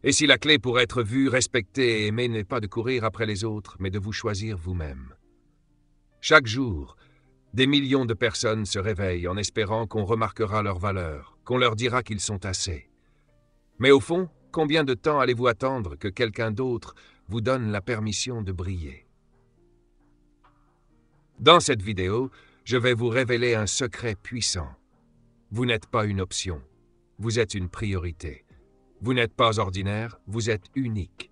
Et si la clé pour être vu, respecté et aimé n'est pas de courir après les autres, mais de vous choisir vous-même. Chaque jour, des millions de personnes se réveillent en espérant qu'on remarquera leur valeur, qu'on leur dira qu'ils sont assez. Mais au fond, combien de temps allez-vous attendre que quelqu'un d'autre vous donne la permission de briller? Dans cette vidéo, je vais vous révéler un secret puissant. Vous n'êtes pas une option, vous êtes une priorité. Vous n'êtes pas ordinaire, vous êtes unique.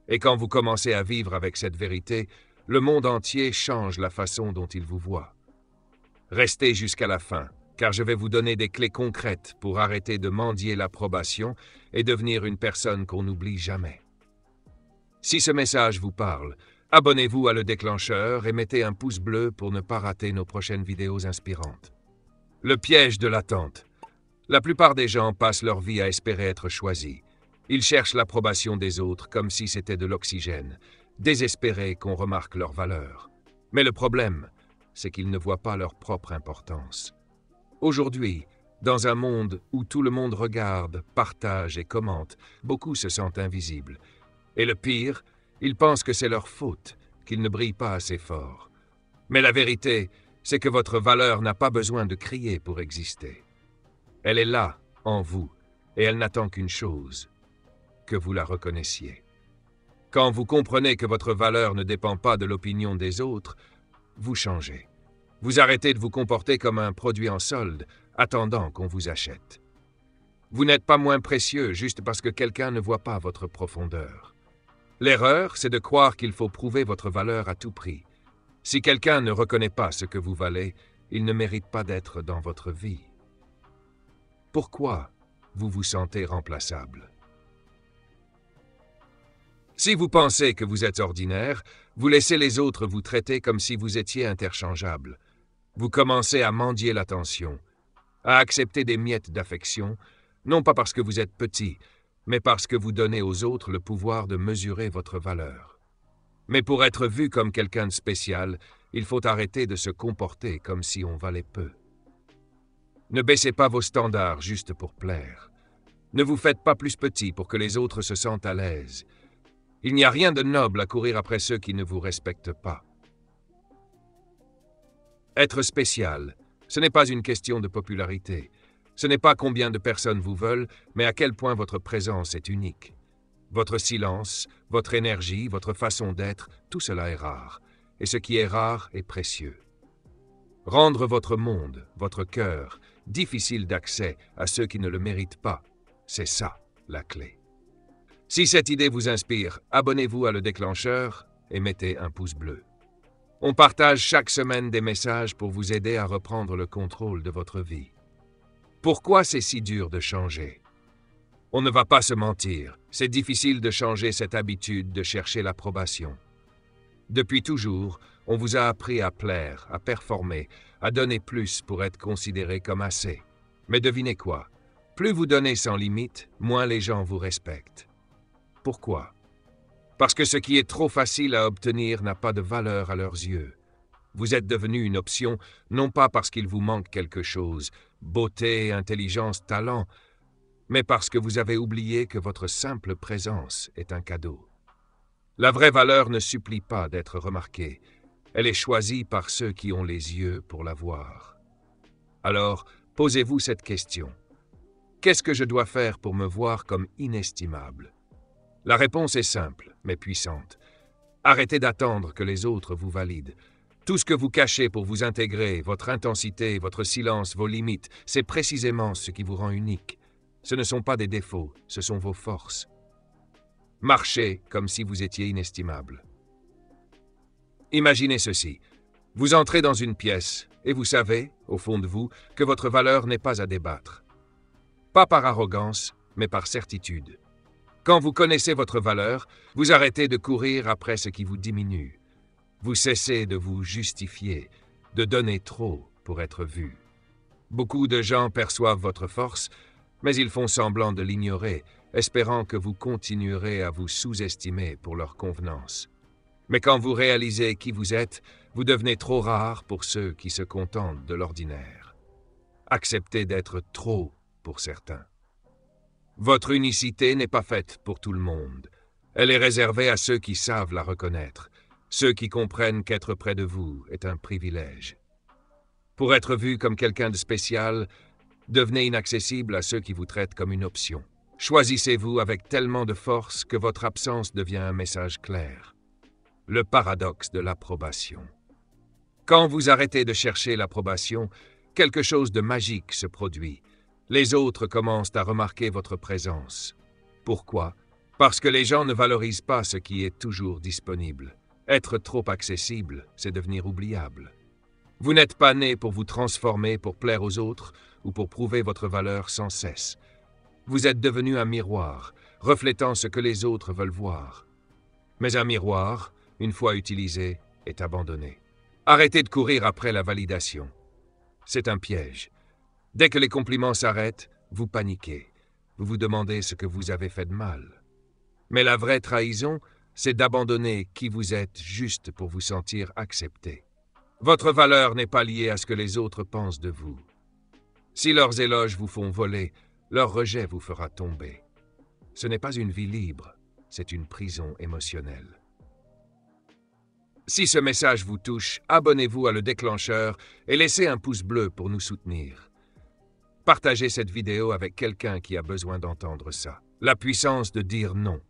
Et quand vous commencez à vivre avec cette vérité, le monde entier change la façon dont il vous voit. Restez jusqu'à la fin, car je vais vous donner des clés concrètes pour arrêter de mendier l'approbation et devenir une personne qu'on n'oublie jamais. Si ce message vous parle, abonnez-vous à Le Déclencheur et mettez un pouce bleu pour ne pas rater nos prochaines vidéos inspirantes. Le piège de l'attente. La plupart des gens passent leur vie à espérer être choisis. Ils cherchent l'approbation des autres comme si c'était de l'oxygène, désespérés qu'on remarque leur valeur. Mais le problème, c'est qu'ils ne voient pas leur propre importance. Aujourd'hui, dans un monde où tout le monde regarde, partage et commente, beaucoup se sentent invisibles. Et le pire, ils pensent que c'est leur faute, qu'ils ne brillent pas assez fort. Mais la vérité, c'est que votre valeur n'a pas besoin de crier pour exister. Elle est là, en vous, et elle n'attend qu'une chose, que vous la reconnaissiez. Quand vous comprenez que votre valeur ne dépend pas de l'opinion des autres, vous changez. Vous arrêtez de vous comporter comme un produit en solde, attendant qu'on vous achète. Vous n'êtes pas moins précieux juste parce que quelqu'un ne voit pas votre profondeur. L'erreur, c'est de croire qu'il faut prouver votre valeur à tout prix. Si quelqu'un ne reconnaît pas ce que vous valez, il ne mérite pas d'être dans votre vie. Pourquoi vous vous sentez remplaçable? Si vous pensez que vous êtes ordinaire, vous laissez les autres vous traiter comme si vous étiez interchangeable. Vous commencez à mendier l'attention, à accepter des miettes d'affection, non pas parce que vous êtes petit, mais parce que vous donnez aux autres le pouvoir de mesurer votre valeur. Mais pour être vu comme quelqu'un de spécial, il faut arrêter de se comporter comme si on valait peu. Ne baissez pas vos standards juste pour plaire. Ne vous faites pas plus petit pour que les autres se sentent à l'aise. Il n'y a rien de noble à courir après ceux qui ne vous respectent pas. Être spécial, ce n'est pas une question de popularité. Ce n'est pas combien de personnes vous veulent, mais à quel point votre présence est unique. Votre silence, votre énergie, votre façon d'être, tout cela est rare. Et ce qui est rare est précieux. Rendre votre monde, votre cœur, difficile d'accès à ceux qui ne le méritent pas, c'est ça la clé. Si cette idée vous inspire, abonnez-vous à Le Déclencheur et mettez un pouce bleu. On partage chaque semaine des messages pour vous aider à reprendre le contrôle de votre vie. Pourquoi c'est si dur de changer? On ne va pas se mentir, c'est difficile de changer cette habitude de chercher l'approbation. Depuis toujours, on vous a appris à plaire, à performer, à donner plus pour être considéré comme assez. Mais devinez quoi? Plus vous donnez sans limite, moins les gens vous respectent. Pourquoi? Parce que ce qui est trop facile à obtenir n'a pas de valeur à leurs yeux. Vous êtes devenu une option, non pas parce qu'il vous manque quelque chose, beauté, intelligence, talent, mais parce que vous avez oublié que votre simple présence est un cadeau. La vraie valeur ne supplie pas d'être remarquée. Elle est choisie par ceux qui ont les yeux pour la voir. Alors, posez-vous cette question. Qu'est-ce que je dois faire pour me voir comme inestimable? La réponse est simple, mais puissante. Arrêtez d'attendre que les autres vous valident. Tout ce que vous cachez pour vous intégrer, votre intensité, votre silence, vos limites, c'est précisément ce qui vous rend unique. Ce ne sont pas des défauts, ce sont vos forces. Marchez comme si vous étiez inestimable. Imaginez ceci. Vous entrez dans une pièce et vous savez, au fond de vous, que votre valeur n'est pas à débattre. Pas par arrogance, mais par certitude. Quand vous connaissez votre valeur, vous arrêtez de courir après ce qui vous diminue. Vous cessez de vous justifier, de donner trop pour être vu. Beaucoup de gens perçoivent votre force, mais ils font semblant de l'ignorer, espérant que vous continuerez à vous sous-estimer pour leur convenance. Mais quand vous réalisez qui vous êtes, vous devenez trop rare pour ceux qui se contentent de l'ordinaire. Acceptez d'être trop pour certains. Votre unicité n'est pas faite pour tout le monde. Elle est réservée à ceux qui savent la reconnaître, ceux qui comprennent qu'être près de vous est un privilège. Pour être vu comme quelqu'un de spécial, devenez inaccessible à ceux qui vous traitent comme une option. Choisissez-vous avec tellement de force que votre absence devient un message clair. Le paradoxe de l'approbation. Quand vous arrêtez de chercher l'approbation, quelque chose de magique se produit. Les autres commencent à remarquer votre présence. Pourquoi? Parce que les gens ne valorisent pas ce qui est toujours disponible. Être trop accessible, c'est devenir oubliable. Vous n'êtes pas né pour vous transformer, pour plaire aux autres ou pour prouver votre valeur sans cesse. Vous êtes devenu un miroir, reflétant ce que les autres veulent voir. Mais un miroir, une fois utilisé, est abandonné. Arrêtez de courir après la validation. C'est un piège. Dès que les compliments s'arrêtent, vous paniquez. Vous vous demandez ce que vous avez fait de mal. Mais la vraie trahison, c'est d'abandonner qui vous êtes juste pour vous sentir accepté. Votre valeur n'est pas liée à ce que les autres pensent de vous. Si leurs éloges vous font voler, leur rejet vous fera tomber. Ce n'est pas une vie libre, c'est une prison émotionnelle. Si ce message vous touche, abonnez-vous à Le Déclencheur et laissez un pouce bleu pour nous soutenir. Partagez cette vidéo avec quelqu'un qui a besoin d'entendre ça. La puissance de dire non.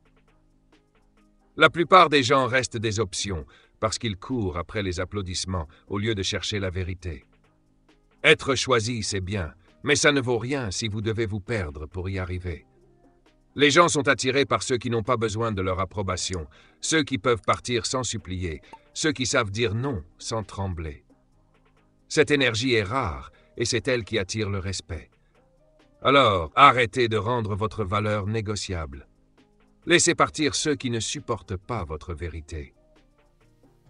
La plupart des gens restent des options parce qu'ils courent après les applaudissements au lieu de chercher la vérité. Être choisi, c'est bien, mais ça ne vaut rien si vous devez vous perdre pour y arriver. Les gens sont attirés par ceux qui n'ont pas besoin de leur approbation, ceux qui peuvent partir sans supplier, ceux qui savent dire non sans trembler. Cette énergie est rare et c'est elle qui attire le respect. Alors, arrêtez de rendre votre valeur négociable. Laissez partir ceux qui ne supportent pas votre vérité.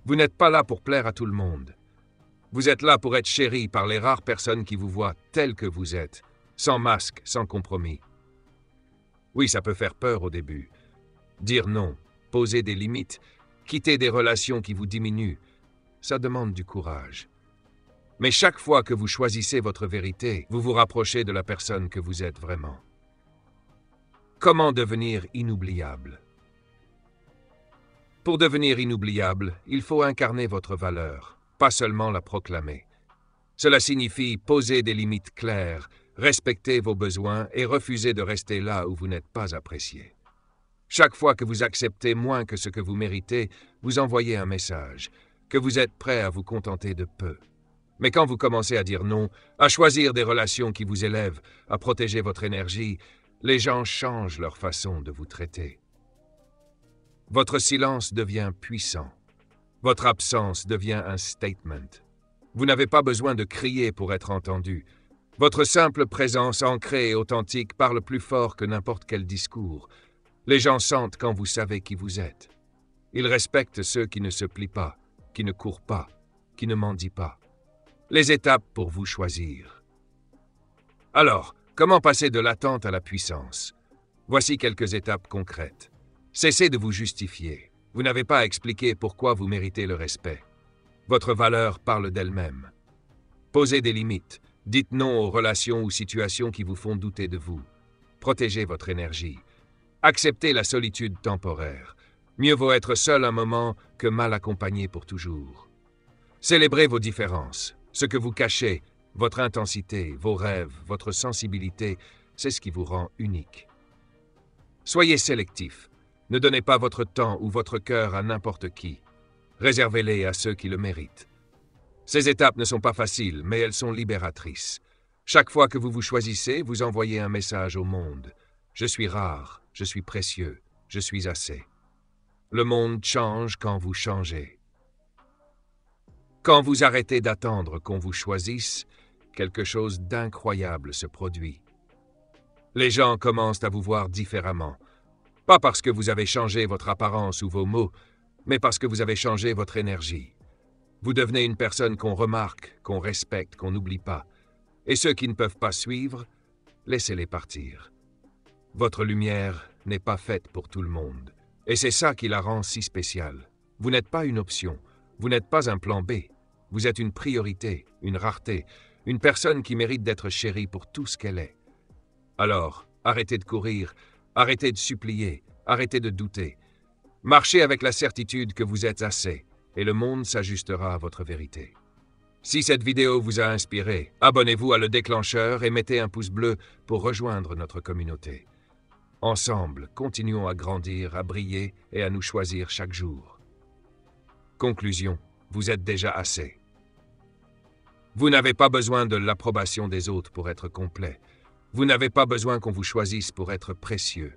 Vous n'êtes pas là pour plaire à tout le monde. Vous êtes là pour être chéri par les rares personnes qui vous voient tel que vous êtes, sans masque, sans compromis. Oui, ça peut faire peur au début. Dire non, poser des limites, quitter des relations qui vous diminuent, ça demande du courage. Mais chaque fois que vous choisissez votre vérité, vous vous rapprochez de la personne que vous êtes vraiment. Comment devenir inoubliable? Pour devenir inoubliable, il faut incarner votre valeur, pas seulement la proclamer. Cela signifie poser des limites claires, respecter vos besoins et refuser de rester là où vous n'êtes pas apprécié. Chaque fois que vous acceptez moins que ce que vous méritez, vous envoyez un message, que vous êtes prêt à vous contenter de peu. Mais quand vous commencez à dire non, à choisir des relations qui vous élèvent, à protéger votre énergie, les gens changent leur façon de vous traiter. Votre silence devient puissant. Votre absence devient un statement. Vous n'avez pas besoin de crier pour être entendu. Votre simple présence ancrée et authentique parle plus fort que n'importe quel discours. Les gens sentent quand vous savez qui vous êtes. Ils respectent ceux qui ne se plient pas, qui ne courent pas, qui ne mendient pas. Les étapes pour vous choisir. Alors, comment passer de l'attente à la puissance? Voici quelques étapes concrètes. Cessez de vous justifier. Vous n'avez pas à expliquer pourquoi vous méritez le respect. Votre valeur parle d'elle-même. Posez des limites. Dites non aux relations ou situations qui vous font douter de vous. Protégez votre énergie. Acceptez la solitude temporaire. Mieux vaut être seul un moment que mal accompagné pour toujours. Célébrez vos différences. Ce que vous cachez, votre intensité, vos rêves, votre sensibilité, c'est ce qui vous rend unique. Soyez sélectif. Ne donnez pas votre temps ou votre cœur à n'importe qui. Réservez-les à ceux qui le méritent. Ces étapes ne sont pas faciles, mais elles sont libératrices. Chaque fois que vous vous choisissez, vous envoyez un message au monde. Je suis rare, je suis précieux, je suis assez. Le monde change quand vous changez. Quand vous arrêtez d'attendre qu'on vous choisisse, quelque chose d'incroyable se produit. Les gens commencent à vous voir différemment. Pas parce que vous avez changé votre apparence ou vos mots, mais parce que vous avez changé votre énergie. Vous devenez une personne qu'on remarque, qu'on respecte, qu'on n'oublie pas. Et ceux qui ne peuvent pas suivre, laissez-les partir. Votre lumière n'est pas faite pour tout le monde. Et c'est ça qui la rend si spéciale. Vous n'êtes pas une option. Vous n'êtes pas un plan B. Vous êtes une priorité, une rareté, une personne qui mérite d'être chérie pour tout ce qu'elle est. Alors, Arrêtez de courir, arrêtez de supplier, arrêtez de douter. Marchez avec la certitude que vous êtes assez, et le monde s'ajustera à votre vérité. Si cette vidéo vous a inspiré, abonnez-vous à Le Déclencheur et mettez un pouce bleu pour rejoindre notre communauté. Ensemble, continuons à grandir, à briller et à nous choisir chaque jour. Conclusion, vous êtes déjà assez. Vous n'avez pas besoin de l'approbation des autres pour être complet. Vous n'avez pas besoin qu'on vous choisisse pour être précieux.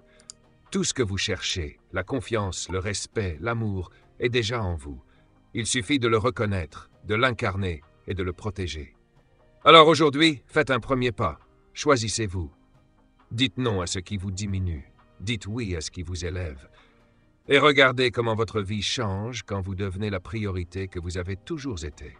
Tout ce que vous cherchez, la confiance, le respect, l'amour, est déjà en vous. Il suffit de le reconnaître, de l'incarner et de le protéger. Alors aujourd'hui, faites un premier pas. Choisissez-vous. Dites non à ce qui vous diminue. Dites oui à ce qui vous élève. Et regardez comment votre vie change quand vous devenez la priorité que vous avez toujours été.